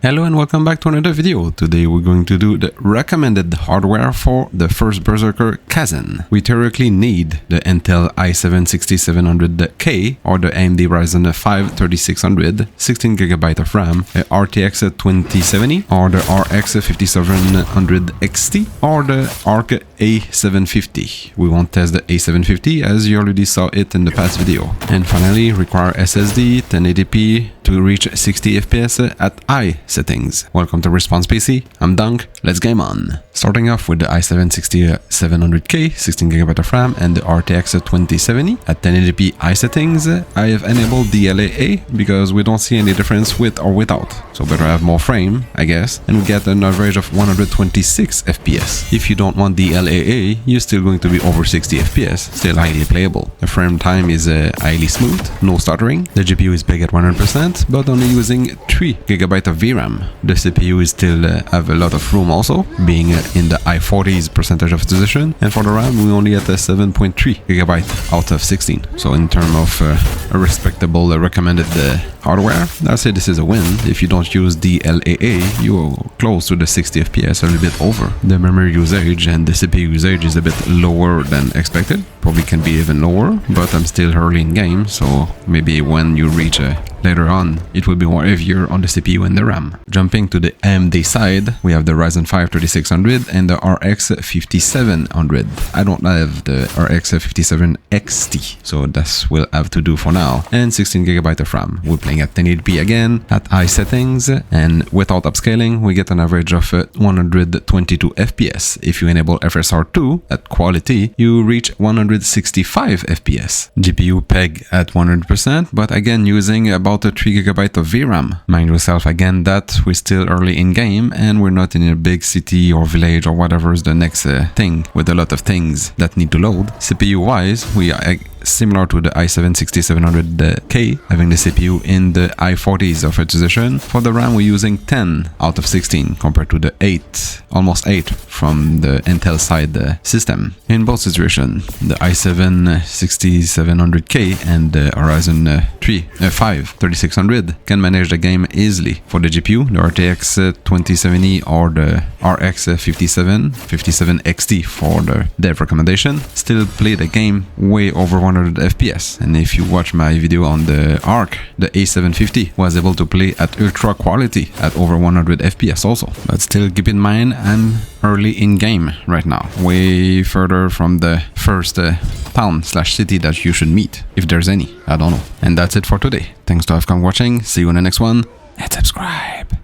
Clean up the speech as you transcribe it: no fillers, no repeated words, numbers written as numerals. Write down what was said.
Hello and welcome back to another video. Today we're going to do the recommended hardware for the First Berserker Khazan. We theoretically need the Intel i7-6700K or the AMD Ryzen 5 3600, 16GB of RAM, a RTX 2070 or the RX 5700 XT or the ARC A750. We won't test the A750 as you already saw it in the past video. And finally require SSD 1080p to reach 60 FPS at high settings. Welcome to Response PC, I'm Dunk, let's game on. Starting off with the i7-6700K, 16GB of RAM and the RTX 2070 at 1080p high settings. I have enabled DLAA because we don't see any difference with or without, so better have more frame, I guess, and we get an average of 126 FPS. If you don't want DLAA, you're still going to be over 60 FPS, still highly playable. The frame time is highly smooth, no stuttering. The GPU is big at 100%, but only using 3GB of VRAM. The CPU is still have a lot of room also, being in the high 40s percentage of utilization, and for the RAM we only at a 7.3GB out of 16. So in terms of a respectable recommended hardware, I'd say this is a win. If you don't use DLAA, you're close to the 60 FPS, a little bit over. The memory usage and the CPU usage is a bit lower than expected, probably can be even lower, but I'm still early in game, so maybe when you reach later on, it will be more heavier on the CPU and the RAM. Jumping to the AMD side, we have the Ryzen 5 3600 and the RX 5700. I don't have the RX 57 XT, so that will have to do for now. And 16GB of RAM. We're playing at 1080p again, at high settings, and without upscaling, we get an average of 122 FPS. If you enable FSR 2 at quality, you reach 165 FPS. GPU peg at 100%, but again using about a 3GB of VRAM. Mind yourself again that we're still early in game and we're not in a big city or village or whatever is the next thing with a lot of things that need to load. CPU wise, we are similar to the i7-6700K, having the CPU in the high 40s of utilization. For the RAM, we're using 10 out of 16 compared to the 8, almost 8 from the Intel side system. In both situations, the i7-6700K and the Ryzen 5 3600 can manage the game easily. For the GPU, the RTX 2070 or the RX 57 XT for the dev recommendation still play the game way over 100 FPS, and if you watch my video on the ARC, the A750 was able to play at ultra quality at over 100 FPS also. But still keep in mind, I'm early in game right now, way further from the first town/city that you should meet, if there's any, I don't know. And that's it for today. Thanks to have come watching, see you in the next one, and subscribe.